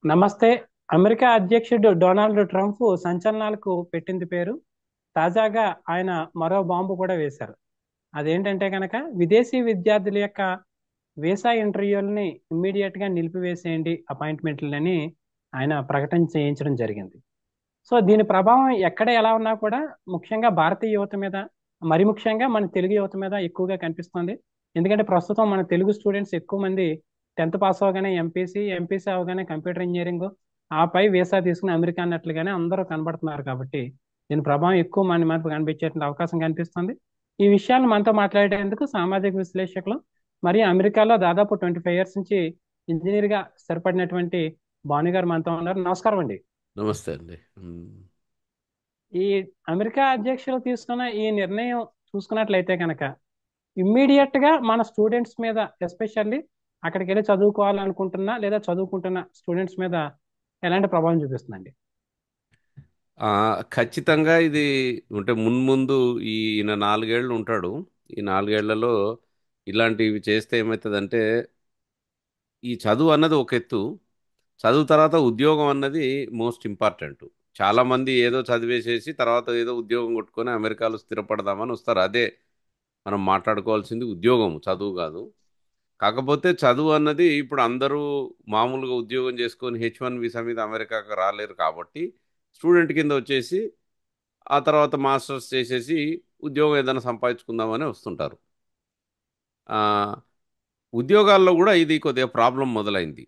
నమస్తే. అమెరికా అధ్యక్షుడు Donald Trump సంచలనాలకు పెట్టింది పేరు. తాజాగా ఆయన మరో బాంబు కూడా వేశారు. అదేంటంటే కనుక విదేశీ విద్యార్థుల యొక్క వీసా ఇంటర్వ్యూలని ఇమ్మీడియట్ గా నిలిపివేసేయండి అపాయింట్మెంట్లని ఆయన ప్రకటన చేయించడం జరిగింది. సో దీని ప్రభావం ఎక్కడ ఎలా ఉన్నా కూడా ముఖ్యంగా భారతీయ యువత మీద, మరి ముఖ్యంగా మన తెలుగు యువత మీద ఎక్కువగా కనిపిస్తుంది. ఎందుకంటే ప్రస్తుతం మన తెలుగు స్టూడెంట్స్ ఎక్కువ మంది 10th పాస్ అవగానే ఎంపీసీ అవగానే కంప్యూటర్ ఇంజనీరింగ్, ఆపై వీసా తీసుకుని అమెరికా అన్నట్లుగానే అందరూ కనబడుతున్నారు. కాబట్టి దీని ప్రభావం ఎక్కువ మన మీద కనిపించేటువంటి అవకాశం కనిపిస్తుంది. ఈ విషయాన్ని మనతో మాట్లాడేందుకు సామాజిక విశ్లేషకులు మరియు అమెరికాలో దాదాపు 25 years నుంచి ఇంజనీర్ గా స్థిరపడినటువంటి భాను గారు మనతో ఉన్నారు. నమస్కారం అండి. నమస్తే అండి. ఈ అమెరికా అధ్యక్షులు తీసుకున్న ఈ నిర్ణయం చూసుకున్నట్లయితే కనుక ఇమ్మీడియట్ గా మన స్టూడెంట్స్ మీద, ఎస్పెషల్లీ అక్కడికి వెళ్ళి చదువుకోవాలనుకుంటున్నా లేదా చదువుకుంటున్న స్టూడెంట్స్ మీద ఎలాంటి ప్రభావం చూపిస్తుందండి? ఖచ్చితంగా ఇది అంటే మున్ముందు ఈయన 4 ఏళ్ళు ఉంటాడు. ఈ 4 ఏళ్లలో ఇలాంటివి చేస్తే ఏమవుతుందంటే, ఈ చదువు అన్నది ఒక ఎత్తు, చదువు తర్వాత ఉద్యోగం అన్నది మోస్ట్ ఇంపార్టెంట్. చాలామంది ఏదో చదివేసేసి తర్వాత ఏదో ఉద్యోగం కొట్టుకొని అమెరికాలో స్థిరపడదామని వస్తారు. అదే మనం మాట్లాడుకోవాల్సింది, ఉద్యోగం, చదువు కాదు. కాకపోతే చదువు అన్నది ఇప్పుడు అందరూ మామూలుగా ఉద్యోగం చేసుకొని H1 వీసా మీద అమెరికాకు రాలేరు కాబట్టి స్టూడెంట్ కింద వచ్చేసి ఆ తర్వాత మాస్టర్స్ చేసేసి ఉద్యోగం ఏదైనా సంపాదించుకుందామని వస్తుంటారు. ఆ, ఉద్యోగాల్లో కూడా ఇది కొద్దిగా ప్రాబ్లం మొదలైంది.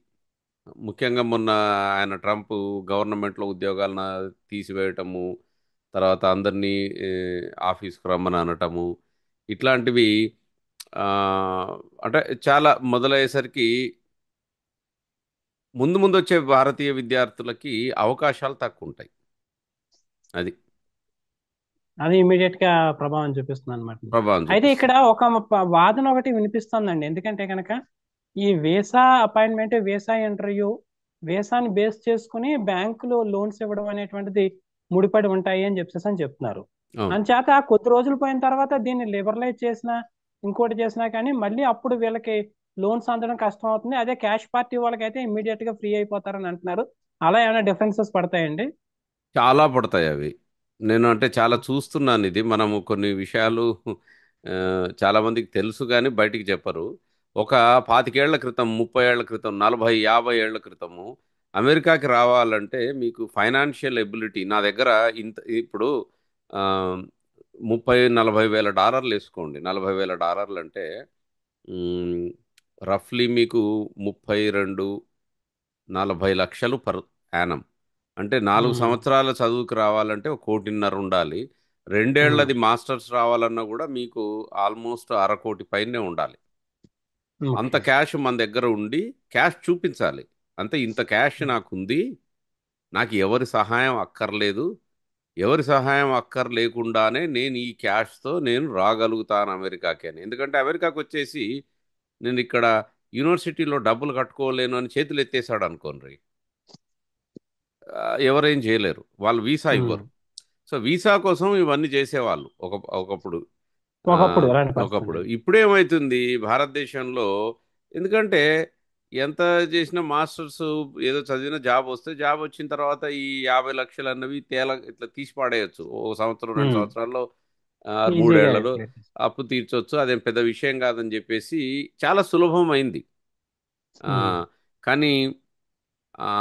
ముఖ్యంగా మొన్న ఆయన ట్రంప్ గవర్నమెంట్లో ఉద్యోగాలను తీసివేయటము, తర్వాత అందరినీ ఆఫీస్కి రమ్మని అనటము, ఇట్లాంటివి ఆ, అంటే చాలా మొదలయ్యేసరికి ముందు ముందు వచ్చే భారతీయ విద్యార్థులకి అవకాశాలు తక్కువ ఉంటాయి. అది అది ఇమీడియట్ గా ప్రభావం చూపిస్తుంది అనమాట. ప్రభావం అయితే ఇక్కడ చూపిస్తుంది. ఒక వాదన ఒకటి వినిపిస్తుందండి. ఎందుకంటే కనుక ఈ వీసా అపాయింట్మెంట్, వీసా ఇంటర్వ్యూ, వీసాని బేస్ చేసుకుని బ్యాంకులు లోన్స్ ఇవ్వడం అనేటువంటిది ముడిపడి ఉంటాయి అని చెప్పేసి చెప్తున్నారు. అవును. అంచేత కొద్ది రోజులు పోయిన తర్వాత దీన్ని లిబరలైజ్ చేసినా, ఇంకోటి చేసినా కానీ మళ్ళీ అప్పుడు వీళ్ళకి లోన్స్ అందడం కష్టం అవుతుంది. అదే క్యాష్ పార్టీ వాళ్ళకైతే ఇమ్మీడియట్ గా ఫ్రీ అయిపోతారని అంటున్నారు. అలా ఏమైనా డిఫరెన్సెస్ పడతాయండి? చాలా పడతాయి అవి. నేను అంటే చాలా చూస్తున్నాను ఇది. మనము కొన్ని విషయాలు చాలామందికి తెలుసు కానీ బయటికి చెప్పరు. ఒక 25 ఏళ్ల క్రితం, 30 ఏళ్ల క్రితం, 40 50 ఏళ్ల క్రితము అమెరికాకి రావాలంటే మీకు ఫైనాన్షియల్ ఎబిలిటీ నా దగ్గర ఇంత ఇప్పుడు ఆ, 30 40 వేల డాలర్లు వేసుకోండి. 40 వేల డాలర్లు అంటే రఫ్లీ మీకు 32 40 లక్షలు పర్ యానం. అంటే 4 సంవత్సరాల చదువుకు రావాలంటే 1,50,00,000 ఉండాలి. రెండేళ్లది మాస్టర్స్ రావాలన్నా కూడా మీకు ఆల్మోస్ట్ 1,00,00,000 పైనే ఉండాలి. అంత ఓకే. క్యాష్ మన దగ్గర ఉండి క్యాష్ చూపించాలి. అంతే, ఇంత క్యాష్ నాకుంది, నాకు ఎవరి సహాయం అక్కర్లేదు, ఎవరి సహాయం లేకుండానే నేను ఈ క్యాష్తో నేను రాగలుగుతాను అమెరికాకి అని. ఎందుకంటే అమెరికాకి వచ్చేసి నేను ఇక్కడ యూనివర్సిటీలో డబ్బులు కట్టుకోలేను అని చేతులు ఎత్తేసాడు అనుకోండి, ఎవరేం చేయలేరు, వాళ్ళు వీసా ఇవ్వరు. సో వీసా కోసం ఇవన్నీ చేసేవాళ్ళు ఒకప్పుడు. ఆ, ఒకప్పుడు ఎలాంటి పరిస్థితి ఒకప్పుడు. అండి? ఇప్పుడేమవుతుంది భారతదేశంలో, ఎందుకంటే ఎంత చేసినా మాస్టర్స్ ఏదో చదివినా జాబ్ వస్తే, జాబ్ వచ్చిన తర్వాత ఈ 50 లక్షలు అన్నవి ఇట్లా తీసి పాడేయచ్చు. ఓ సంవత్సరం 2 సంవత్సరాల్లో, ఈజీగా 3 ఏళ్లలో క్లియర్ చేస్తారు. అప్పు తీర్చొచ్చు. అదేం పెద్ద విషయం కాదని చెప్పేసి చాలా సులభమైంది. ఆ, కానీ ఆ,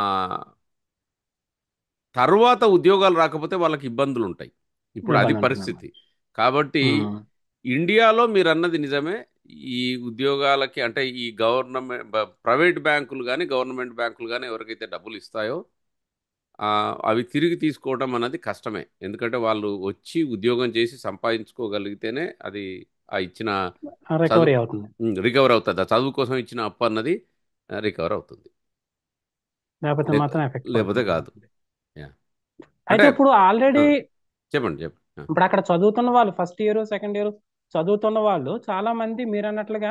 తర్వాత ఉద్యోగాలు రాకపోతే వాళ్ళకి ఇబ్బందులు ఉంటాయి. ఇప్పుడు అది ఇబ్బంది ఉంటుందన్నమాట. పరిస్థితి. కాబట్టి ఇండియాలో మీరు అన్నది నిజమే. ఈ ఉద్యోగాలకి అంటే ఈ గవర్నమెంట్ ప్రైవేట్ బ్యాంకులు కానీ గవర్నమెంట్ బ్యాంకులు కానీ ఎవరికైతే డబ్బులు ఇస్తాయో ఆ, అవి తిరిగి తీసుకోవడం అన్నది కష్టమే. ఎందుకంటే వాళ్ళు వచ్చి ఉద్యోగం చేసి సంపాదించుకోగలిగితేనే అది ఆ ఇచ్చిన చదువు రికవరీ అవుతుంది. రికవర్ అవుతుంది. ఆ చదువు కోసం ఇచ్చిన అప్పు అన్నది రికవర్ అవుతుంది. లేకపోతే లే- మాత్రం ఎఫెక్ట్ లేకపోతే పడుతుంటా కాదు. ఉంటుంది. యా. అంటే అయితే ఇప్పుడు ఆ, ఆల్రెడీ చెప్పండి చెప్పండి. ఇప్పుడు అక్కడ చదువుతున్న వాళ్ళు, ఫస్ట్ ఇయర్ సెకండ్ ఇయర్ చదువుతున్న వాళ్ళు చాలా మంది మీరు అన్నట్లుగా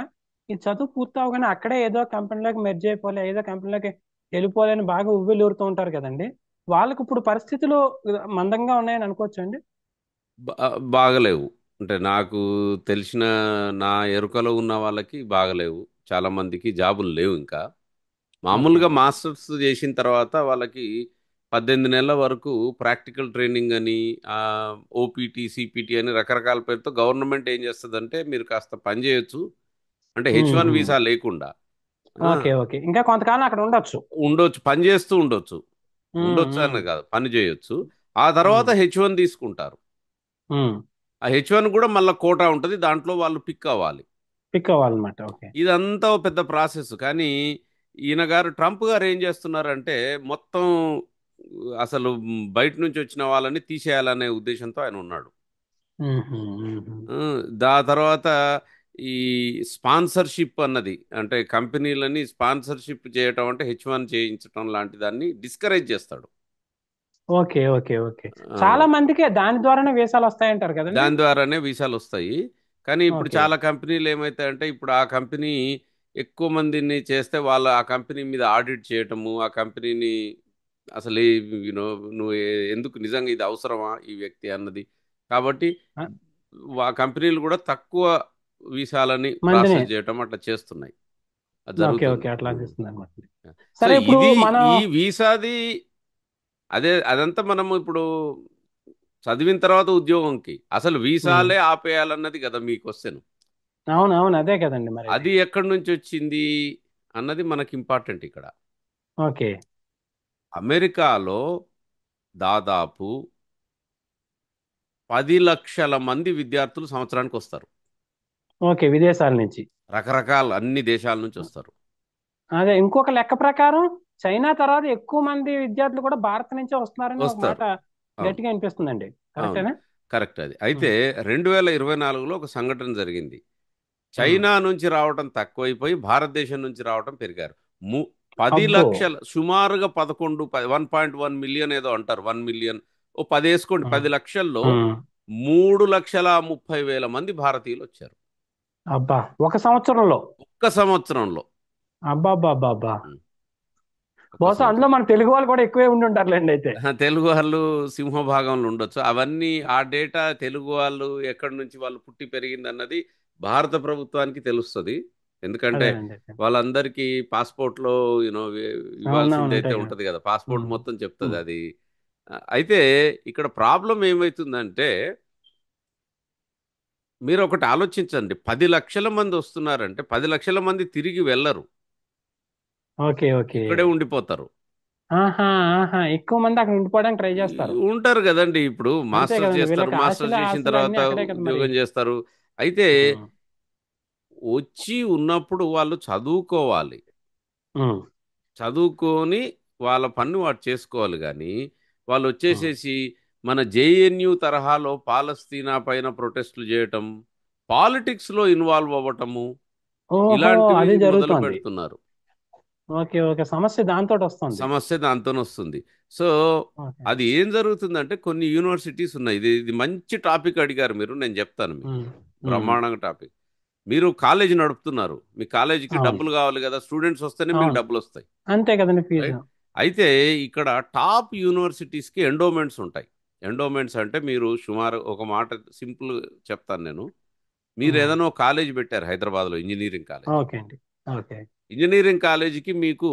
ఈ చదువు పూర్తి అవగానే అక్కడే ఏదో కంపెనీలోకి మెర్జ్ అయిపోలే, ఏదో కంపెనీలోకి వెళ్ళిపోలేని బాగా ఉవ్విళ్ళూరుతూ ఉంటారు కదండి. వాళ్ళకి ఇప్పుడు పరిస్థితులు మందంగా ఉన్నాయని అనుకోవచ్చండి. బాగలేవు. అంటే నాకు తెలిసిన, నా ఎరుకలో ఉన్న వాళ్ళకి బాగలేవు. చాలా మందికి జాబులు లేవు ఇంకా. ఓకే. మామూలుగా మాస్టర్స్ చేసిన తర్వాత వాళ్ళకి 18 నెలల వరకు ప్రాక్టికల్ ట్రైనింగ్ అని ఓపీటీ సిపిటి అని రకరకాల పేరుతో గవర్నమెంట్ ఏం చేస్తుందంటే మీరు కాస్త పని చేయొచ్చు అంటే H1 వీసా లేకుండా ఆ, ఓకే. ఓకే. ఇంకా కొంతకాలం అక్కడ ఉండొచ్చు. ఉండొచ్చు పని చేస్తూ ఉండొచ్చు. ఉమ్, ఉండొచ్చు ఉమ్, అని కాదు పని చేయొచ్చు. ఆ తర్వాత ఉమ్, H1 తీసుకుంటారు. ఉమ్. ఆ H1 కూడా మళ్ళీ కోటా ఉంటుంది దాంట్లో వాళ్ళు పిక్ అవ్వాలి. పిక్ అవ్వాలన్నమాట. ఓకే. ఇదంతా ఓ పెద్ద ప్రాసెస్. కానీ ఈయన గారు ట్రంప్ గారు ఏం చేస్తున్నారంటే మొత్తం అసలు బయట నుంచి వచ్చిన వాళ్ళని తీసేయాలనే ఉద్దేశంతో ఆయన ఉన్నాడు. ఉహు, ఉహు. దా తర్వాత ఈ స్పాన్సర్షిప్ అన్నది అంటే కంపెనీలని స్పాన్సర్షిప్ చేయటం అంటే H1 చేయించడం లాంటి దాన్ని డిస్కరేజ్ చేస్తాడు. ఓకే. ఓకే. ఓకే. ఆ, చాలా మందికి దాని ద్వారానే వీసాలు వస్తాయంటారు కదండి. దాని ద్వారానే వీసాలు వస్తాయి. కానీ ఇప్పుడు ఓకే. చాలా కంపెనీలు ఏమైతాయంటే ఇప్పుడు ఆ కంపెనీ ఎక్కువ మందిని చేస్తే వాళ్ళు ఆ కంపెనీ మీద ఆడిట్ చేయటము, ఆ కంపెనీని అసలు యూనో నువ్వు ఎందుకు నిజంగా ఇది అవసరమా ఈ వ్యక్తి అన్నది. కాబట్టి ఆ, ఆ కంపెనీలు కూడా తక్కువ వీసాలని మందిని. ప్రాసెస్ చేయటం అట్లా చేస్తున్నాయి. అది ఓకే. జరుగుతుంది. ఓకే. అట్లా అనిపిస్తుంది అనమాట. సో సరే, ఇప్పుడు ఇది మనం. ఈ వీసాది అదంతా మనము ఇప్పుడు చదివిన తర్వాత ఉద్యోగంకి అసలు ఉమ్, వీసాలే ఆపేయాలన్నది కదా మీ క్వశ్చన్. అవును, అవును, అదే కదండి మరి ఇది. అది ఎక్కడి నుంచి వచ్చింది అన్నది మనకి ఇంపార్టెంట్ ఇక్కడ. ఓకే. అమెరికాలో దాదాపు 10 లక్షల మంది విద్యార్థులు సంవత్సరానికి వస్తారు. ఓకే. విదేశాల నుంచి. రకరకాల అన్ని దేశాల నుంచి వస్తారు. అదే ఇంకొక లెక్క ప్రకారం చైనా తర్వాత ఎక్కువ మంది విద్యార్థులు కూడా భారత్ నుంచే వస్తున్నారని ఒక మాట వస్తారు. అవును. గట్టిగా అనిపిస్తుందండి. అవును. కరెక్టేనా? కరెక్ట్ అది. అయితే 2024లో ఒక సంఘటన జరిగింది. ఉమ్. చైనా నుంచి రావటం తక్కువైపోయి భారతదేశం నుంచి రావటం పెరిగారు. ము 10 అబ్బో. లక్షల సుమారుగా 1.1 మిలియన్ ఏదో అంటారు. 1 మిలియన్ ఓ 10 వేసుకోండి. ఉమ్, 10 లక్షల్లో ఉమ్. 3,30,000 మంది భారతీయులు వచ్చారు. అబ్బా, ఒక సంవత్సరంలో. ఒక్క సంవత్సరంలో. అబ్బాబ్బాబ్బా. ఉం. ఒక్క బహుశా అందులో సంవత్సరం. మన తెలుగు వాళ్ళు కూడా ఎక్కువే ఉండి ఉంటారులేండి అయితే. తెలుగు వాళ్ళు సింహభాగంలో ఉండొచ్చు. అవన్నీ ఆ డేటా తెలుగు వాళ్ళు ఎక్కడి నుంచి వాళ్ళు పుట్టి పెరిగింది అన్నది భారత ప్రభుత్వానికి తెలుస్తుంది. ఎందుకంటే అదేనండి అయితే. వాళ్ళందరికీ పాస్పోర్ట్లో యూనో అవునవును, ఇవ్వాల్సింది అయితే ఉంటాయి కదా. ఉంటుంది కదా. పాస్పోర్ట్ ఉమ్, మొత్తం చెప్తుంది ఉమ్, అది. అయితే ఇక్కడ ప్రాబ్లం ఏమవుతుందంటే మీరు ఒకటి ఆలోచించండి. 10 లక్షల మంది వస్తున్నారంటే 10 లక్షల మంది తిరిగి వెళ్ళరు. ఓకే. ఓకే. ఇక్కడే ఉండిపోతారు. ఆహా, ఆహా, ఎక్కువ మంది అక్కడ ఉండిపోవడానికి ట్రై చేస్తారు. ఉంటారు కదండి. ఇప్పుడు అంతే మాస్టర్స్ కదండి, చేస్తారు. వీళ్ళకి మాస్టర్స్ ఆశలు చేసిన ఆశలు అన్ని తర్వాత అక్కడే కదా మరి. ఉద్యోగం చేస్తారు. అయితే ఉమ్, వచ్చి ఉన్నప్పుడు వాళ్ళు చదువుకోవాలి. ఉమ్, చదువుకొని వాళ్ళ పని వాడు చేసుకోవాలి కానీ వాళ్ళు ఉమ్. వచ్చేసేసి మన జేఎన్యు తరహాలో పాలస్తీనా పైన ప్రొటెస్టులు చేయటం, పాలిటిక్స్లో ఇన్వాల్వ్ అవ్వటము ఓహో, ఇలాంటివి అది మొదలు జరుగుతోంది. పెడుతున్నారు. ఓకే. ఓకే. సమస్య దాంతో వస్తుంది. సమస్య దాంతోనే వస్తుంది. So okay. అది ఏం జరుగుతుందంటే కొన్ని యూనివర్సిటీస్ ఉన్నాయి. ఇది మంచి టాపిక్ అడిగారు మీరు. నేను చెప్తాను మీకు. ఉమ్, ఉమ్. బ్రహ్మాండంగా టాపిక్. మీరు కాలేజీ నడుపుతున్నారు. మీ కాలేజీకి అవును, డబ్బులు కావాలి కదా. స్టూడెంట్స్ వస్తేనే మీకు అవును, డబ్బులు వస్తాయి. అంతే కదండి ఫీజు. రైట్. అయితే ఇక్కడ టాప్ యూనివర్సిటీస్కి ఎండోమెంట్స్ ఉంటాయి. ఎండోమెంట్స్ అంటే మీరు సుమారు ఒక మాట సింపుల్ చెప్తాను నేను. మీరు ఉమ్. ఏదైనా ఒక కాలేజ్ పెట్టారు హైదరాబాద్లో ఇంజనీరింగ్ కాలేజ్. ఓకే అండి. ఓకే. ఇంజనీరింగ్ కాలేజీకి మీకు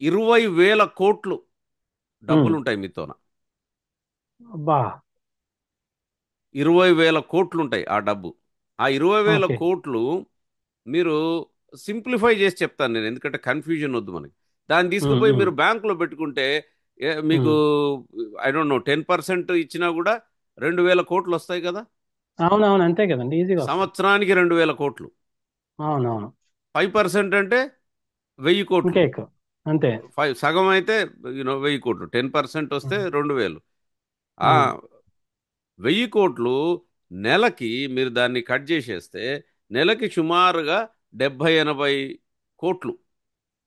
20,000 కోట్లు ఉమ్. డబ్బులు ఉంటాయి మీతోన. బా. 20,000 కోట్లు ఉంటాయి ఆ డబ్బు. ఆ 20,000 ఓకే. కోట్లు మీరు సింప్లిఫై చేసి చెప్తాను నేను. ఎందుకంటే కన్ఫ్యూజన్ వద్దు మనకి. దాన్ని ఉమ్, తీసుకుపోయి ఉమ్, మీరు బ్యాంకులో పెట్టుకుంటే మీకు ఉమ్. ఐ డోంట్ నో 10% ఇచ్చినా కూడా 2,000 కోట్లు వస్తాయి కదా. అవునవును, అంతే కదండి, ఈజీగా వస్తాయి. సంవత్సరానికి 2,000 కోట్లు. అవునవును. 5% అంటే 1,000 కోట్లు. ఇంకే ఎక్కువ. అంతే. సగం అయితే 1,000 కోట్లు. 10% వస్తే ఉమ్, 2,000. ఆ ఉమ్. 1,000 కోట్లు నెలకి మీరు దాన్ని కట్ చేసేస్తే నెలకి సుమారుగా 70-80 కోట్లు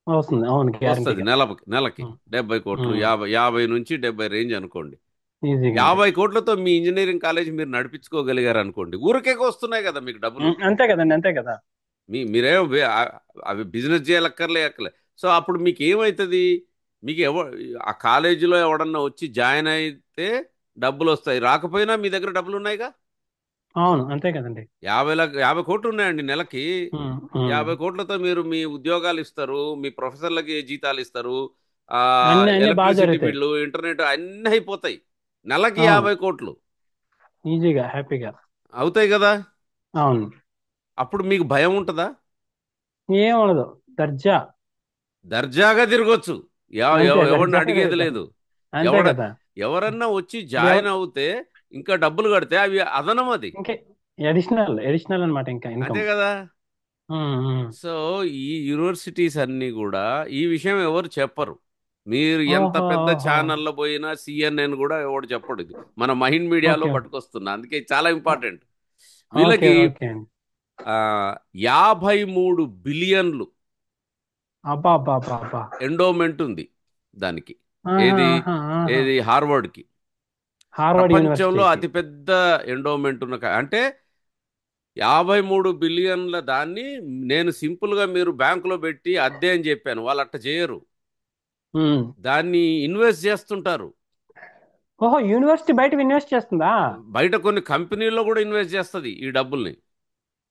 వస్తుంది, అవును, వస్తుంది. గ్యారంటీగా. నెలకి 70 కోట్లు, 50 నుంచి 70 రేంజ్ అనుకోండి. ఈజీగా అండి. 50 కోట్లతో మీ ఇంజనీరింగ్ కాలేజ్ మీరు నడిపించుకోగలిగారు అనుకోండి. ఊరికే వస్తున్నాయి కదా మీకు డబ్బులు. అంతే కదండి, అంతే కదా. మీరేం అవి బిజినెస్ చేయలక్కర్లే అక్కర్లే. సో అప్పుడు మీకు ఏమవుతుంది. మీకు ఆ కాలేజీలో ఎవడన్నా వచ్చి జాయిన్ అయితే డబ్బులు వస్తాయి. రాకపోయినా మీ దగ్గర డబ్బులు ఉన్నాయిగా. అవును, అంతే కదండి. 50 కోట్లు ఉన్నాయండి నెలకి. ఉమ్, ఉమ్. 50 కోట్లతో మీరు మీ ఉద్యోగాలు ఇస్తారు, మీ ప్రొఫెసర్లకి జీతాలు ఇస్తారు, అన్ని బాగా ఎలక్ట్రిసిటీ జరుగుతాయి. బిల్లు, ఇంటర్నెట్ అన్నీ అయిపోతాయి. నెలకి అవును, 50 కోట్లు ఈజీగా హ్యాపీగా. అవుతాయి కదా. అవును. అప్పుడు మీకు భయం ఉంటుందా? ఏం ఉండదు, దర్జా. దర్జాగా తిరగొచ్చు. అంతే, ఎవరిని దర్జాగా అడిగేది తిరుగుతాం. లేదు. అంతే ఎవడ కదా. ఎవరన్నా వచ్చి ఎవ- జాయిన్ అవుతే ఇంకా డబ్బులు కడితే అవి అదనం అది. ఇంకే ఎడిషనల్ ఎడిషనల్ అనమాట, ఇంకా అంతే ఇన్కమ్. కదా. సో ఈ యూనివర్సిటీస్ అన్నీ కూడా ఈ విషయం ఎవరు చెప్పరు. మీరు ఎంత ఓహో, పెద్ద ఓహో. ఛానల్లో పోయినా సిఎన్ఎన్ కూడా ఎవడు చెప్పడు ఇది. మన మైండ్ మీడియాలో ఓకే, పట్టుకొస్తున్నా, అందుకే ఇది చాలా ఇంపార్టెంట్. ఓకే, వీళ్ళకి ఓకే అండి. ఆ, 53 బిలియన్లు అబ్బా, అబ్బా, అబ్బా, అబ్బా. ఎండోమెంట్ ఉంది దానికి. ఆహా, ఏది ఆహా, ఆహా. ఏది హార్వర్డ్కి. హార్వర్డ్ ప్రపంచంలో యూనివర్సిటీకి. అతిపెద్ద ఎండోమెంట్ ఉన్న అంటే 53 బిలియన్ల దాన్ని నేను సింపుల్గా మీరు బ్యాంకులో పెట్టి అద్దె అని చెప్పాను, వాళ్ళు అట్ట చేయరు. ఉమ్. దాన్ని ఇన్వెస్ట్ చేస్తుంటారు. ఓహో, యూనివర్సిటీ బయట ఇన్వెస్ట్ చేస్తుందా? బయట కొన్ని కంపెనీల్లో కూడా ఇన్వెస్ట్ చేస్తుంది ఈ డబ్బుల్ని.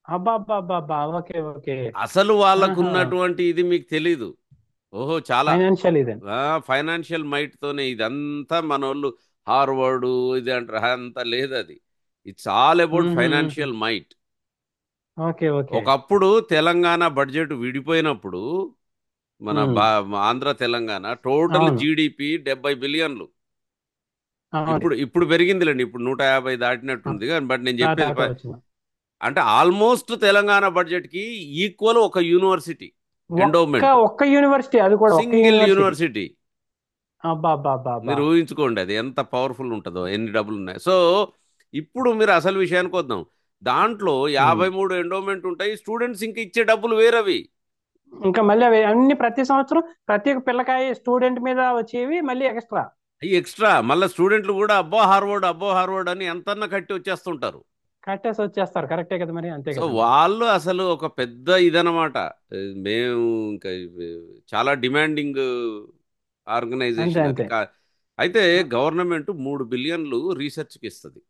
అబ్బా, అబ్బా, అబ్బా, అబ్బా. Okay, okay. అసలు వాళ్ళకు ఆహా. ఉన్నటువంటి ఇది మీకు తెలీదు. ఓహో చాలా ఫైనాన్షియల్ ఇదే. ఫైనాన్షియల్ మైట్తోనే ఇదంతా మనోళ్ళు. హార్వర్డ్ ఇది అంటారు, అంతా లేదు అది. It's all about financial might. Okay, okay. ఒకప్పుడు తెలంగాణ బడ్జెట్ విడిపోయినప్పుడు మన ఉమ్. ఆంధ్ర తెలంగాణ టోటల్ అవును, జీడిపి 70 బిలియన్లు. అవును. ఇప్పుడు పెరిగిందిలేండి, ఇప్పుడు 150 దాటినట్టుంది కానీ, బట్ నేను చెప్పేది దాకా వచ్చింది. అంటే ఆల్మోస్ట్ తెలంగాణ బడ్జెట్కి ఈక్వల్ ఒక యూనివర్సిటీ ఒక్క ఎండోమెంట్. ఒక్క యూనివర్సిటీ, అది కూడా ఒక్క సింగిల్ యూనివర్సిటీ. యూనివర్సిటీ. అబ్బా, అబ్బా, అబ్బా, అబ్బా. మీరు ఊహించుకోండి అది ఎంత పవర్ఫుల్ ఉంటుందో, ఎన్ని డబ్బులు ఉన్నాయి. సో ఇప్పుడు మీరు అసలు విషయానికి వద్దాం. దాంట్లో ఉమ్. 53 ఎండోమెంట్ ఉంటాయి, స్టూడెంట్స్ ఇంకా ఇచ్చే డబ్బులు వేరవి. ఇంకా మళ్ళీ అవి అన్ని ప్రతి సంవత్సరం ప్రతి ఒక్క పిల్లకాయ స్టూడెంట్ మీద వచ్చేవి మళ్ళీ ఎక్స్ట్రా. అవి ఎక్స్ట్రా మళ్ళీ స్టూడెంట్లు కూడా అబ్బో హార్వర్డ్ అని ఎంతన్నా కట్టి వచ్చేస్తుంటారు. కట్టేసి వచ్చేస్తారు, కరెక్టే కదా, మరి అంతే సో కదండి. వాళ్ళు అసలు ఒక పెద్ద ఇదనమాట. మేము ఇంకా చాలా డిమాండింగ్ అంతే, ఆర్గనైజేషన్ అది అంతే. అయితే గవర్నమెంట్ 3 బిలియన్లు రీసెర్చ్కి ఇస్తుంది.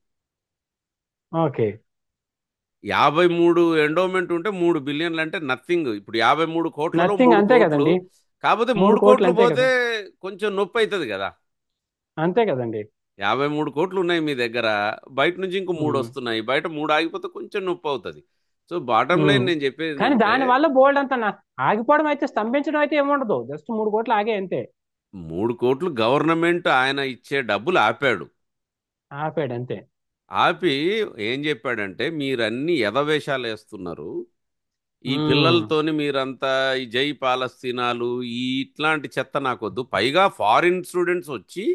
ఓకే. 53 ఎండోమెంట్ ఉంటే 3 బిలియన్లు అంటే నథింగ్. ఇప్పుడు 53 కోట్లలో నథింగ్, మూడు అంతే కోట్లు కదండి. కాకపోతే మూడు మూడు కోట్లు కోట్లు అంతే పోతే కదా. కొంచెం నొప్పి అవుతుంది కదా. అంతే కదండి. 53 కోట్లు ఉన్నాయి మీ దగ్గర, బయట నుంచి ఇంకో మూడు ఉమ్. వస్తున్నాయి, బయట మూడు ఆగిపోతే కొంచెం నొప్పి అవుతుంది. సో బాటం ఉమ్. లైన్ నేను చెప్పేది కానీ ఏంటంటే, దాని వల్ల బోల్డ్ అంత ఆగిపోవడం అయితే, స్తంభించడం అయితే ఏముండదు, జస్ట్ 3 కోట్లు ఆగే అంతే. 3 కోట్లు గవర్నమెంట్ ఆయన ఇచ్చే డబ్బులు ఆపాడు. ఆపాడు అంతే. ఆపి ఏం చెప్పాడంటే మీరన్నీ ఎదవేషాలు వేస్తున్నారు, ఈ ఉమ్. పిల్లలతోని మీరంతా ఈ జై పాలస్తీనాలు ఈ ఇట్లాంటి చెత్త నాకొద్దు. పైగా ఫారిన్ స్టూడెంట్స్ వచ్చి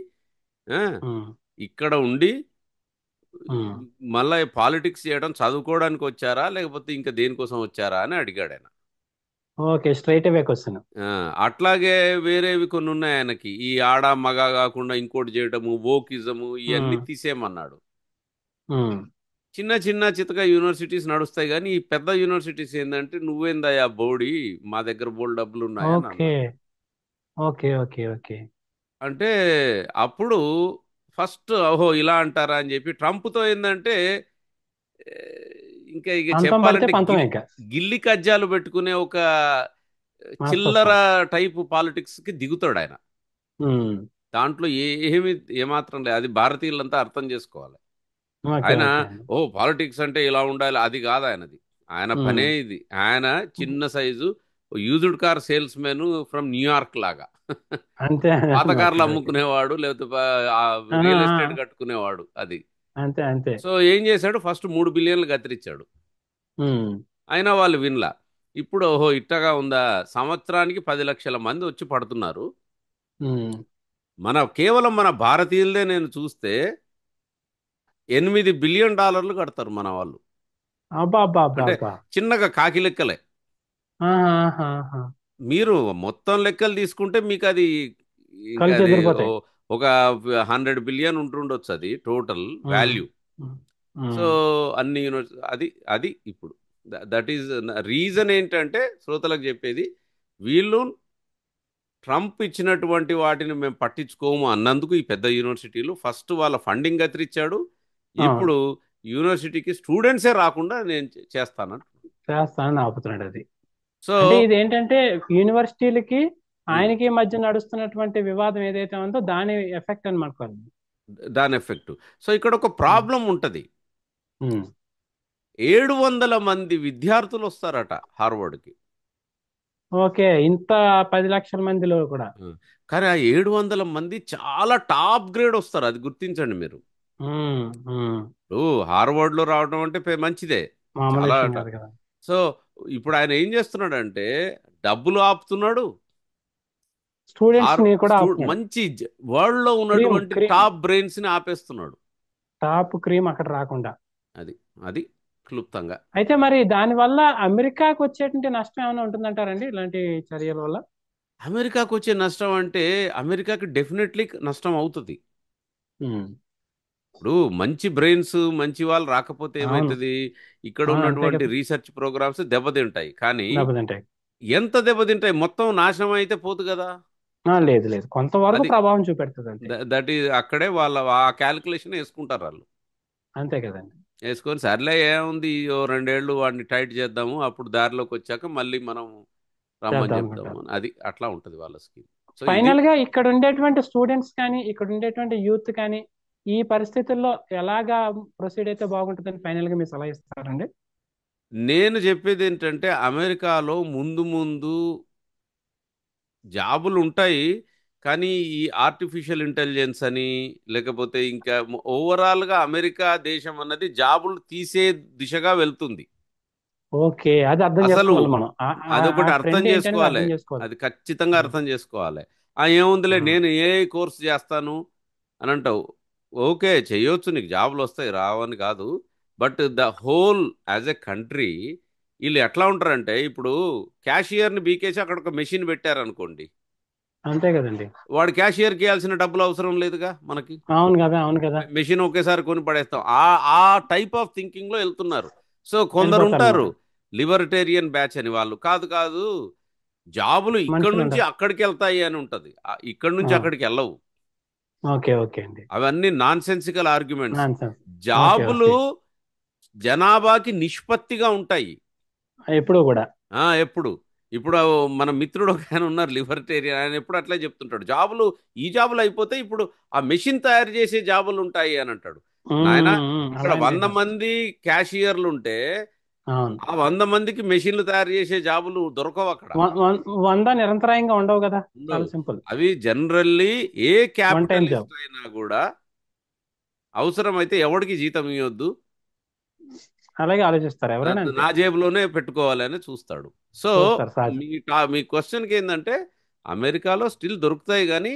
ఆ, ఉమ్. ఇక్కడ ఉండి ఉమ్. మళ్ళీ పాలిటిక్స్ చేయడం చదువుకోవడానికి వచ్చారా లేకపోతే ఇంకా దేనికోసం వచ్చారా అని అడిగాడు ఆయన. ఓకే, స్ట్రైట్ అవే క్వశ్చన్. ఆ, అట్లాగే వేరేవి కొన్ని ఉన్నాయి ఆయనకి, ఈ ఆడ మగ కాకుండా ఇంకోటి చేయటము, వోకిజము ఇవన్నీ ఉమ్. తీసేయమన్నాడు. ఉమ్. చిన్న చిన్న చితక యూనివర్సిటీస్ నడుస్తాయి కానీ ఈ పెద్ద యూనివర్సిటీస్ ఏంటంటే నువ్వేందయ్యా బోడి, మా దగ్గర బోల్డ్ డబ్బులు ఉన్నాయని ఓకే, అన్నాడు. Okay, okay, okay. అంటే అప్పుడు ఫస్ట్ ఓహో ఇలా అంటారా అని చెప్పి ట్రంప్తో ఏంటంటే ఏ, ఇంకా ఇక పంతం పడితే చెప్పాలంటే పంతం ఇంకా. గిల్లి కజ్జాలు పెట్టుకునే ఒక చిల్లర మనస్తత్వం. టైపు పాలిటిక్స్కి దిగుతాడు ఆయన. ఉమ్. దాంట్లో ఏమి ఏమాత్రం లేదు, అది భారతీయులంతా అర్థం చేసుకోవాలి. ఓకే, ఆయన ఓకే. ఓ పాలిటిక్స్ అంటే ఇలా ఉండాలి అది కాదు ఆయనది. ఆయన ఉమ్. పనే ఇది. ఆయన చిన్న size used car sales men from New York లాగా. అంతే పాత అనమాట. కార్లు ఓకే. అమ్ముకునేవాడు, లేకపోతే ఆహా, రియల్ ఎస్టేట్ ఆ. కట్టుకునేవాడు అది. అంతే, అంతే. సో ఏం చేశాడు, ఫస్ట్ 3 బిలియన్లు కత్తిరించాడు. ఉమ్. అయినా వాళ్ళు వినలా. ఇప్పుడు ఓహో ఇట్టగా ఉందా, సంవత్సరానికి 10 లక్షల మంది వచ్చి పడుతున్నారు. ఉమ్. కేవలం మన భారతీయులదే నేను చూస్తే $8 బిలియన్ కడతారు మన వాళ్ళు. అబ్బా, అబ్బా, అబ్బా, అంటే అబ్బా. చిన్నగా కాకి లెక్కలే. ఆహా, ఆహా, ఆహా. మీరు మొత్తం లెక్కలు తీసుకుంటే మీకు అది ఇంకా కళ్ళు అది చెదిరిపోతాయి. ఒక 100 బిలియన్ ఉంటుండొచ్చు అది టోటల్ ఉమ్. వాల్యూ. ఉమ్. సో ఉమ్. అన్ని యూనివర్సిటీ అది అది ఇప్పుడు దట్ ఈజ్ రీజన్ ఏంటంటే శ్రోతలకు చెప్పేది, వీళ్ళు ట్రంప్ ఇచ్చినటువంటి వాటిని మేము పట్టించుకోము అన్నందుకు ఈ పెద్ద యూనివర్సిటీలు ఫస్ట్ వాళ్ళ ఫండింగ్ కత్తిరించాడు. అవును. ఇప్పుడు యూనివర్సిటీకి స్టూడెంట్సే రాకుండా నేను చేస్తాను. చేస్తానని ఆపుతున్నాడు అది. సో అంటే ఇది ఏంటంటే యూనివర్సిటీలకి ఉమ్, ఆయనకి మధ్య నడుస్తున్నటువంటి వివాదం ఏదైతే ఉందో దాని ఎఫెక్ట్ అని అనుకోవాలి. దాని ఎఫెక్ట్. సో ఇక్కడ ఒక ఉమ్, ప్రాబ్లం ఉంటుంది. ఉమ్. 700 మంది విద్యార్థులు వస్తారట హార్వర్డ్కి. ఓకే, ఇంత 10 లక్షల మందిలో కూడా. ఆ, కానీ ఆ 700 మంది చాలా టాప్ గ్రేడ్ వస్తారు, అది గుర్తించండి మీరు. ఉమ్, ఉమ్. ఇప్పుడు హార్వర్డ్లో రావడం అంటే మంచిదే. మామూలు చాలా విషయం కాదు కదా. సో ఇప్పుడు ఆయన ఏం చేస్తున్నాడంటే డబ్బులు ఆపుతున్నాడు. స్టూడెంట్స్ ని కూడా ఆపుతున్నాడు. మంచి వరల్డ్ లో క్రీమ్ ఉన్నటువంటి క్రీమ్ టాప్ బ్రెయిన్స్ ని ఆపేస్తున్నాడు. టాప్ క్రీమ్ అక్కడ రాకుండా. అది అది క్లుప్తంగా. అయితే మరి దాని వల్ల అమెరికాకు వచ్చేటువంటి నష్టం ఏమైనా ఉంటుందంటారండి ఇలాంటి చర్యల వల్ల? అమెరికాకు వచ్చే నష్టం అంటే అమెరికాకి డెఫినెట్లీ నష్టం అవుతుంది. ఉమ్. ఇప్పుడు మంచి బ్రెయిన్స్ మంచి వాళ్ళు రాకపోతే అవును. ఏమవుతుంది? ఇక్కడ అవును, అంతే ఉన్నటువంటి కదా. రీసెర్చ్ ప్రోగ్రామ్స్ దెబ్బతింటాయి. కానీ దెబ్బతింటాయి. ఎంత దెబ్బతింటాయి? మొత్తం నాశనం అయితే పోదు కదా. లేదు లేదు, కొంతవరకు అది ప్రభావం చూపెడుతుంది అంతే. దట్ ఈస్ అక్కడే వాళ్ళ ఆ క్యాలిక్యులేషన్ వేసుకుంటారు వాళ్ళు. అంతే కదండి. వేసుకొని సర్లే ఏముంది ఓ 2 ఏళ్ళు వాడిని టైట్ చేద్దాము, అప్పుడు దారిలోకి వచ్చాక మళ్ళీ మనం రమ్మని చేద్దాం చెప్దాము అనుకుంటారు. అని. అది అట్లా ఉంటుంది వాళ్ళ స్కీమ్. సో ఇది ఫైనల్ గా ఇక్కడ ఉండేటువంటి స్టూడెంట్స్ కానీ ఇక్కడ ఉండేటువంటి యూత్ కానీ ఈ పరిస్థితుల్లో ఎలాగా ప్రొసీడ్ అయితే బాగుంటుందని ఫైనల్ గా మీరు సలహా ఇస్తారండి? నేను చెప్పేది ఏంటంటే అమెరికాలో ముందు ముందు జాబులు ఉంటాయి. కానీ ఈ ఆర్టిఫిషియల్ ఇంటెలిజెన్స్ అని లేకపోతే ఇంకా ఓవరాల్గా అమెరికా దేశం అన్నది జాబులు తీసే దిశగా వెళ్తుంది. ఓకే, అది అర్థం అసలు చేసుకోవాలి మనం. ఆ అదొకటి అర్థం ట్రెండ్ ఏంటనేది చేసుకోవాలి. అర్థం చేసుకోవాలి. అది ఖచ్చితంగా ఉమ్, అర్థం చేసుకోవాలి. ఏముందిలే ఉమ్. నేను ఏ కోర్స్ చేస్తాను అని అంటావు. ఓకే, చేయొచ్చు, నీకు జాబులు వస్తాయి, రావని కాదు. But the whole as a country వీళ్ళు ఎట్లా ఉంటారంటే ఇప్పుడు క్యాషియర్ని బీకేసి అక్కడ ఒక మెషిన్ పెట్టారనుకోండి, అంతే కదండి. వాడు క్యాషియర్కి ఇవ్వాల్సిన డబ్బులు అవసరం లేదుగా మనకి. అవును కదా, అవును కదా. మెషిన్ ఒకేసారి కొని పడేస్తాం. ఆ ఆ టైప్ ఆఫ్ థింకింగ్లో వెళ్తున్నారు. సో కొందరు వెళ్ళిపోతారు ఉంటారు అనమాట. లిబర్టేరియన్ బ్యాచ్ అని, వాళ్ళు కాదు కాదు జాబులు ఇక్కడ మనుషులు నుంచి ఉండరు. అక్కడికి వెళ్తాయి అని ఉంటది. ఇక్కడ నుంచి ఆ, అక్కడికి వెళ్ళవు. ఓకే ఓకే అండి. అవన్నీ non sensical arguments. Nonsense. Okay జాబులు ఓకే. జనాభాకి నిష్పత్తిగా ఉంటాయి. ఎప్పుడు కూడా. ఎప్పుడు ఇప్పుడు మన మిత్రుడు ఒక ఆయన ఉన్నారు లిబర్టేరియన్, ఆయన ఎప్పుడు అట్లే చెప్తుంటాడు, జాబులు ఈ జాబులు అయిపోతే ఇప్పుడు ఆ మెషిన్ తయారు చేసే జాబులు ఉంటాయి అని అంటాడు. నాయన ఇక్కడ అలాంటి 100 మంది క్యాషియర్లు ఉంటే అవును. ఆ 100 మందికి మెషిన్లు తయారు చేసే జాబులు దొరకవు అక్కడ. 100 నిరంతరాయంగా ఉండవు కదా. ఉండవు. చాలా సింపుల్. అవి జనరల్లీ ఏ వన్ టైం జాబ్. క్యాపిటలిస్ట్ అయినా కూడా అవసరమైతే ఎవడికి జీతం ఇవ్వద్దు, అలాగే ఆలోచిస్తారు ఎవరైనా అంతే. నా జేబులోనే పెట్టుకోవాలని చూస్తాడు. సో చూస్తారు సహజం. మీ క్వశ్చన్కి ఏంటంటే అమెరికాలో స్టిల్ దొరుకుతాయి కానీ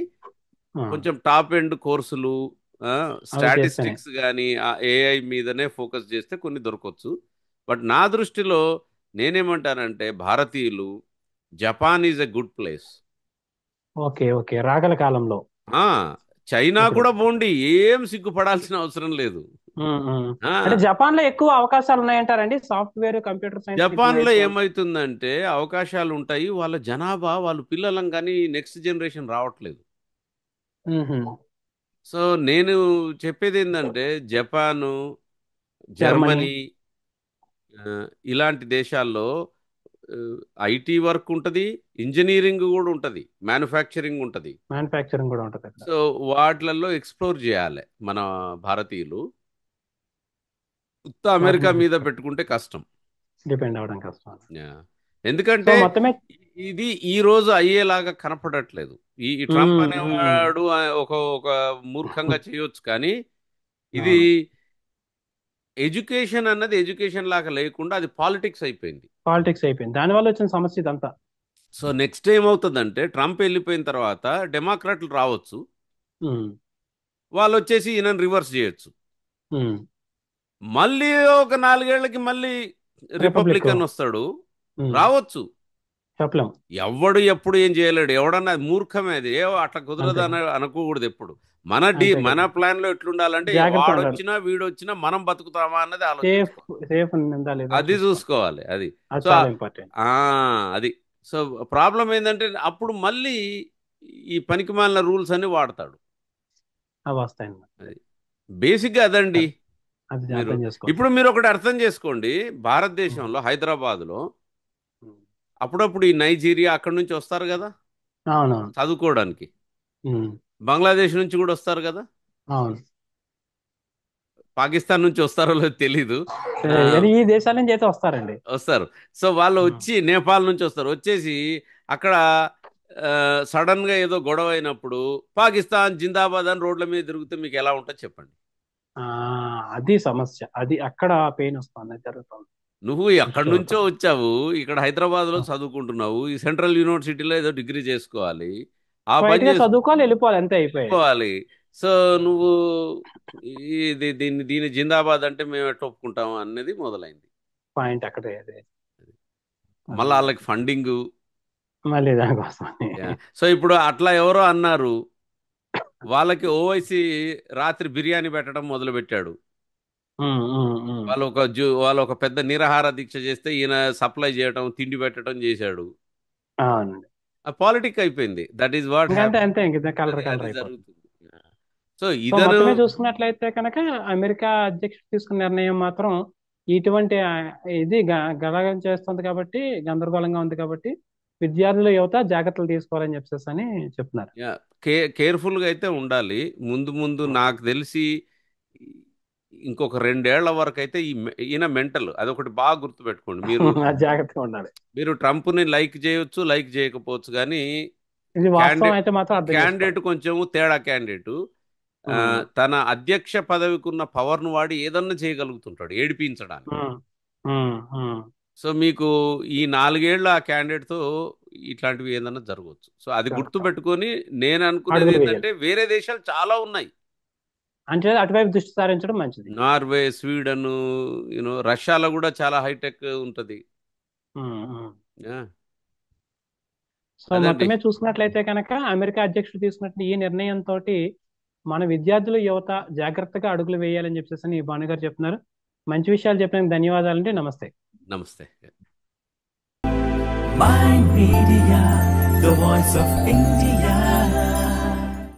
ఆ, కొంచెం టాప్ ఎండ్ కోర్సులు, అవి చేస్తేనే. స్టాటిస్టిక్స్ కానీ ఆ ఏఐ మీదనే ఫోకస్ చేస్తే కొన్ని దొరకవచ్చు. బట్ నా దృష్టిలో నేనేమంటానంటే భారతీయులు, Japan is a good place. Okay okay, రాగల కాలంలో. ఆ, చైనా ఇప్పుడు కూడా పోండి, ఏం సిగ్గుపడాల్సిన అవసరం లేదు. ఉమ్, ఉమ్. అంటే ఆ, జపాన్ లో ఎక్కువ అవకాశాలు ఉన్నాయంటారండి సాఫ్ట్వేర్ కంప్యూటర్ సైన్స్ జపాన్లో ఏమవుతుందంటే అవకాశాలు ఉంటాయి, వాళ్ళ జనాభా వాళ్ళు పిల్లలం కానీ నెక్స్ట్ జనరేషన్ రావట్లేదు. సో నేను చెప్పేది ఏంటంటే జపాను, జర్మనీ. జర్మనీ, ఆ, ఇలాంటి దేశాల్లో ఐటీ వర్క్ ఉంటుంది, ఇంజనీరింగ్ కూడా ఉంటుంది, మ్యానుఫ్యాక్చరింగ్ ఉంటుంది. మ్యానుఫ్యాక్చరింగ్ కూడా ఉంటుంది అక్కడ. సో వాటిలలో ఎక్స్ప్లోర్ చేయాలి మన భారతీయులు. ఉత్త వాటి అమెరికా మీద మీద పెట్టుకుంటే కష్టం. డిపెండ్ అవ్వడం కష్టం. యా. సో ఎందుకంటే మొత్తమే. ఇది ఈ రోజు అయ్యేలాగా కనపడట్లేదు. ఈ ట్రంప్ ఉమ్, ఉమ్. అనేవాడు ఒక ఒక మూర్ఖంగా చేయొచ్చు కానీ ఇది అవును. ఎడ్యుకేషన్ అన్నది ఎడ్యుకేషన్ లాగా లేకుండా అది పాలిటిక్స్ అయిపోయింది. పాలిటిక్స్ అయిపోయింది, దానివల్ల వచ్చిన సమస్య ఇదంతా. సో నెక్స్ట్ ఏమవుతుందంటే ట్రంప్ వెళ్ళిపోయిన తర్వాత డెమోక్రాట్లు రావచ్చు, ఉమ్, వాళ్ళు వచ్చేసి ఈయనని రివర్స్ చేయొచ్చు. ఉమ్. మళ్ళీ ఒక 4 ఏళ్లకి మళ్ళీ రిపబ్లిక్. రిపబ్లికన్ వస్తాడు, ఉమ్, రావచ్చు. చెప్పలేం. ఎవడు ఎప్పుడు ఏం చేయలేడు, ఎవడన్నా అది మూర్ఖమే, అది అట్లా కుదరదు అంతే అనుకోకూడదు ఎప్పుడు. అంతే మన కదా. ప్లాన్ లో ఎట్లుండాలంటే జాగ్రత్త ఉండాలి. వాడొచ్చినా వీడొచ్చినా మనం బతుకుతామా అన్నది సేఫ్. ఆలోచించుకోవాలి. సేఫ్ ఉందా లేదా అది చూసుకోవాలి. చూసుకోవాలి. అది అది సో చాలా ఇంపార్టెంట్. ఆ అది సో ప్రాబ్లం ఏంటంటే అప్పుడు మళ్ళీ ఈ పనికిమాలిన రూల్స్ అన్ని వాడతాడు. అవి వస్తాయి అన్నమాట. అది బేసిక్గా అదండి. అది మీరు అర్థం చేసుకోవచ్చు. ఇప్పుడు మీరు ఒకటి అర్థం చేసుకోండి, భారతదేశంలో హైదరాబాద్లో అప్పుడప్పుడు ఈ నైజీరియా అక్కడి నుంచి వస్తారు కదా అవునవును. చదువుకోవడానికి, ఉమ్, బంగ్లాదేశ్ నుంచి కూడా వస్తారు కదా, అవును. పాకిస్తాన్ నుంచి వస్తారో లేదో తెలీదు. ఆ, తెలియదు కానీ ఈ దేశాల నుంచి అయితే వస్తారండి. వస్తారు. సో వాళ్ళు ఉమ్. వచ్చి నేపాల్ నుంచి వస్తారు, వచ్చేసి అక్కడ సడన్ గా ఏదో గొడవ అయినప్పుడు పాకిస్తాన్ జిందాబాద్ అని రోడ్ల మీద తిరిగితే మీకు ఎలా ఉంటుందో చెప్పండి. ఆ అది సమస్య, అది అక్కడ పెయిన్ వస్తుంది, జరుగుతుంది, నువ్వు ఎక్కడి నుంచో జరుగుతుంది. వచ్చావు, ఇక్కడ హైదరాబాద్ లో చదువుకుంటున్నావు, ఈ సెంట్రల్ యూనివర్సిటీలో ఏదో డిగ్రీ చేసుకోవాలి, ఆ క్వైట్ పని గా చేసుకు చదువుకోవాలి, వెళ్ళిపోవాలి, అంతే అయిపోయాయి. వెళ్ళిపోవాలి. సో నువ్వు దీన్ని జిందాబాద్ అంటే మేము ఎట్లా ఒప్పుకుంటాం అనేది మొదలైంది. పాయింట్ అక్కడే అదే. మళ్ళీ అది వాళ్ళకి ఫండింగ్. మళ్ళీ దానికోసం. సో ఇప్పుడు అట్లా ఎవరో అన్నారు, వాళ్ళకి ఓవైసీ రాత్రి బిర్యానీ పెట్టడం మొదలు పెట్టాడు. ఉమ్, ఉమ్, ఉమ్. వాళ్ళు ఒక పెద్ద నిరాహార దీక్ష చేస్తే ఈయన సప్లై చేయడం, తిండి పెట్టడం చేశాడు. అవునండి. ఆ పాలిటిక్ అయిపోయింది. దట్ ఈస్ వాట్ ఇంకంతే, హ్యాపెన్. అంతే, ఇంక కలర్ అది కలర్ అది అయిపోతుంది. జరుగుతుంది. సో సో ఇదను మొత్తమే చూసుకున్నట్లయితే కనుక అమెరికా అధ్యక్షుడు తీసుకున్న నిర్ణయం మాత్రం ఇటువంటి ఇది గలగం చేస్తుంది కాబట్టి, గందరగోళంగా ఉంది కాబట్టి విద్యార్థుల యువత జాగ్రత్తలు తీసుకోవాలని చెప్పేసి అని చెప్తున్నారు. యా, కేర్ఫుల్గా అయితే ఉండాలి. ముందు ముందు నాకు తెలిసి ఇంకొక 2 ఏళ్ల వరకు అయితే ఈయన మెంటల్, అదొకటి బాగా గుర్తుపెట్టుకోండి మీరు. జాగ్రత్తగా ఉండాలి. మీరు ట్రంప్ని లైక్ చేయొచ్చు, లైక్ చేయకపోవచ్చు, కానీ ఇది వాస్తవం క్యాండిడేట్ అయితే మాత్రం అర్థం చేసుకోవాలి. క్యాండిడేట్ కొంచెం తేడా క్యాండిడేట్. ఆ, ఉమ్, తన అధ్యక్ష పదవికి ఉన్న పవర్ను వాడి ఏదన్నా చేయగలుగుతుంటాడు ఏడిపించడానికి. ఉమ్, ఉమ్, ఉమ్. సో మీకు ఈ 4 ఏళ్ళ ఆ క్యాండిడేట్తో ఇట్లాంటివి ఏదన్నా జరగవచ్చు. సో అది జరుగుతాం. గుర్తుపెట్టుకొని నేను అనుకునేది అడుగులు వేయాలి ఏంటంటే వేరే దేశాలు చాలా ఉన్నాయి, అంటే అటువైపు దృష్టి సారించడం మంచిది. నార్వే, స్వీడన్, రష్యాలో కూడా చాలా హైటెక్ ఉంటుంది. ఉమ్, ఉమ్. యా, సో అదండి. మొత్తమే చూసుకున్నట్లయితే కనుక అమెరికా అధ్యక్షుడు తీసుకున్నట్టు ఈ నిర్ణయంతో మన విద్యార్థులు యువత జాగ్రత్తగా అడుగులు వేయాలని చెప్పేసి ఈ భానుగారు చెప్తున్నారు. మంచి విషయాలు చెప్పినందుకు ధన్యవాదాలండి. నమస్తే. నమస్తే. Mind Media, the voice of India.